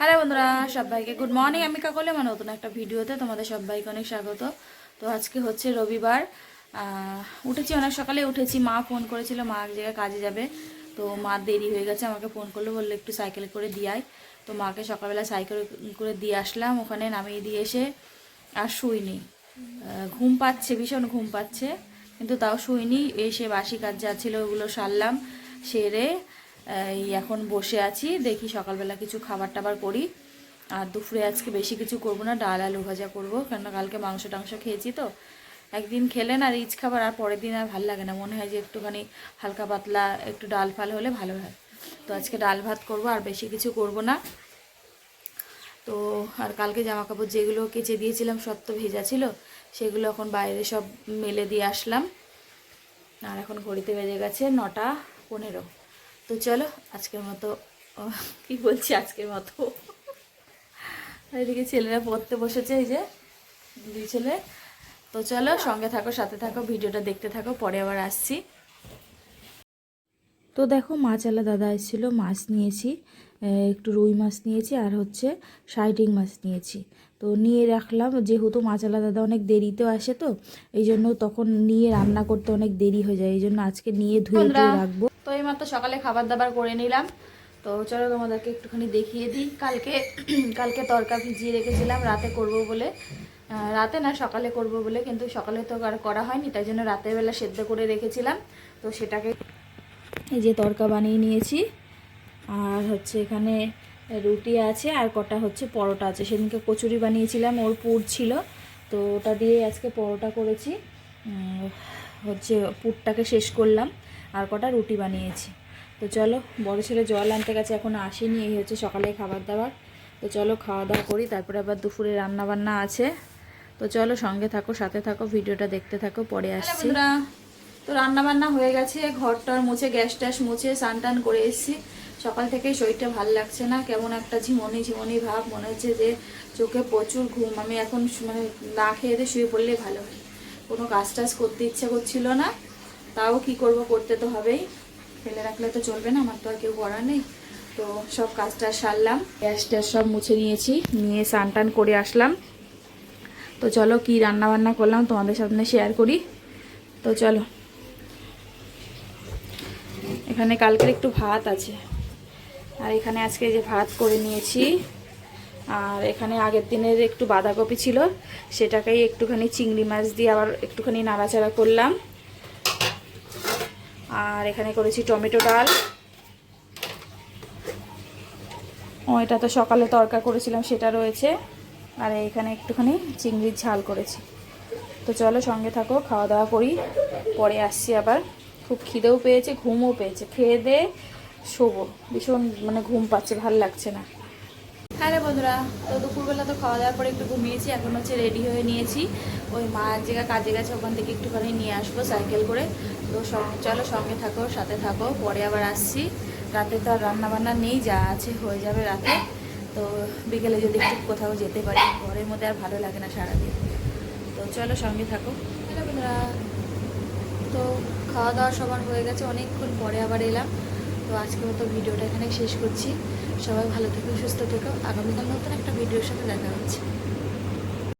Hello বন্ধুরা, সবাইকে good morning. আমি কাকলে মানে নতুন একটা ভিডিওতে তোমাদের সবাইকে অনেক স্বাগত। তো আজকে হচ্ছে রবিবার। উঠেছি অনেক সকালে উঠেছি। মা ফোন করেছিল, মা এক জায়গায় কাজে যাবে। তো মা দেরি হয়ে গেছে, আমাকে ফোন করলো, বললো একটু সাইকেলে করে দিয়ে আয়। তো মাকে সকালবেলা সাইকেল করে দিয়ে আসলাম, ওখানে নামিয়ে দিয়ে এসে আর শুইনি। ঘুম পাচ্ছে, ভীষণ ঘুম পাচ্ছে, কিন্তু তাও শুইনি। এসে বাসি কাজ যা ছিল ওগুলো সারলাম, সেরে এই এখন বসে আছি। দেখি সকালবেলা কিছু খাবার টাবার করি। আর দুপুরে আজকে বেশি কিছু করব না, ডাল আলু ভাজা করবো, কেননা কালকে মাংস টাংস খেয়েছি। তো একদিন খেলে না রিচ খাবার, আর পরের দিন আর ভালো লাগে না, মনে হয় যে একটুখানি হালকা পাতলা একটু ডাল ফাল হলে ভালো হয়। তো আজকে ডাল ভাত করব, আর বেশি কিছু করব না। তো আর কালকে জামা কাপড় যেগুলো কেচে দিয়েছিলাম সব তো ভেজা ছিল, সেগুলো এখন বাইরে সব মেলে দিয়ে আসলাম। আর এখন ঘড়িতে বেজে গেছে 9:15। তো চলো আজকের মতো, কি বলছি আজকের মতো, এদিকে ছেলেরা পড়তে বসেছে, এই যে দুই ছেলে। তো চলো সঙ্গে থাকো, সাথে থাকো, ভিডিওটা দেখতে থাকো, পরে আবার আসছি। তো দেখো মাছওয়ালা দাদা এসেছিলো, মাছ নিয়েছি, একটু রুই মাছ নিয়েছি, আর হচ্ছে সাইডিং মাছ নিয়েছি। তো নিয়ে রাখলাম, যেহেতু মাছওয়ালা দাদা অনেক দেরিতেও আসে, তো এই জন্য তখন নিয়ে রান্না করতে অনেক দেরি হয়ে যায়, এই জন্য আজকে নিয়ে ধুয়ে রাখবো। তো এইমাত্র সকালে খাবার দাবার করে নিলাম। তো চলো তোমাদেরকে একটুখানি দেখিয়ে দিই। কালকে তরকা ভিজিয়ে রেখেছিলাম রাতে করব বলে, রাতে না সকালে করব বলে, কিন্তু সকালে তো আর করা হয়নি, তাই জন্য রাতের বেলা সেদ্ধ করে রেখেছিলাম। তো সেটাকে এই যে তরকা বানিয়ে নিয়েছি। আর হচ্ছে এখানে রুটি আছে, আর কটা হচ্ছে পরোটা আছে। সেদিনকে কচুরি বানিয়েছিলাম, ওর পুর ছিল, তো ওটা দিয়ে আজকে পরোটা করেছি। হচ্ছে পুরটাকে শেষ করলাম, আর কটা রুটি বানিয়েছি। তো চলো, বড় ছেলে জল আনতে গেছে, এখনও আসেনি। এই হচ্ছে সকালে খাবার দাবার। তো চলো খাওয়া দাওয়া করি, তারপরে আবার দুপুরে রান্না বান্না আছে। তো চলো সঙ্গে থাকো, সাথে থাকো, ভিডিওটা দেখতে থাকো, পরে আসছি। তো রান্না বান্না হয়ে গেছে, ঘরটার মুছে, গ্যাস ট্যাস মুছে স্নান টান করে এসেছি। সকাল থেকেই শরীরটা ভালো লাগছে না, কেমন একটা ঝিমনি ঝিমনি ভাব, মনে হচ্ছে যে চোখে প্রচুর ঘুম। আমি এখন মানে না খেয়ে দিয়ে শুয়ে পড়লেই ভালো হয়। কোনো কাজ টাজ করতে ইচ্ছা করছিল না, তাও কি করব, করতে তো হবেই, ফেলে রাখলে তো চলবে না, আমার তো আর কেউ করার নেই। তো সব কাজটা সারলাম, গ্যাস ট্যাস সব মুছে নিয়েছি, নিয়ে স্নান টান করে আসলাম। তো চলো কি রান্না বান্না করলাম তোমাদের সামনে শেয়ার করি। তো চলো, এখানে কালকের একটু ভাত আছে, আর এখানে আজকে যে ভাত করে নিয়েছি। আর এখানে আগের দিনের একটু বাঁধাকপি ছিল, সেটাকেই একটুখানি চিংড়ি মাছ দিয়ে আবার একটুখানি নাড়াচাড়া করলাম। আর এখানে করেছি টমেটো ডাল। এটা তো সকালে তরকা করেছিলাম, সেটা রয়েছে। আর এখানে একটুখানি চিংড়ির ঝাল করেছি। তো চলো সঙ্গে থাকো, খাওয়া দাওয়া করি, পরে আসছি আবার। খুব খিদেও পেয়েছে, ঘুমও পেয়েছে, খেয়ে দিয়ে শোবো, ভীষণ মানে ঘুম পাচ্ছে, ভাল লাগছে না। হ্যাঁ রে বন্ধুরা, তো দুপুরবেলা তো খাওয়া দাওয়ার পরে একটু ঘুমিয়েছি, এখন হচ্ছে রেডি হয়ে নিয়েছি। ওই মা এক জায়গায় কাজে গেছে, ওখান থেকে একটুখানি নিয়ে আসবো সাইকেল করে। তো চলো সঙ্গে থাকো, সাথে থাকো, পরে আবার আসছি। রাতে তো আর রান্নাবান্না নেই, যা আছে হয়ে যাবে রাতে। তো বিকেলে যদি একটু কোথাও যেতে পারি, ঘরের মধ্যে আর ভালো লাগে না সারাদিন। তো চলো সঙ্গে থাকো। হ্যালো বন্ধুরা, তো খাওয়া দাওয়া সবার হয়ে গেছে, অনেকক্ষণ পরে আবার এলাম। তো আজকের মতো ভিডিওটা এখানে শেষ করছি। সবাই ভালো থেকো, সুস্থ থেকো, আগামীকাল নতুন একটা ভিডিওর সাথে দেখা হচ্ছে।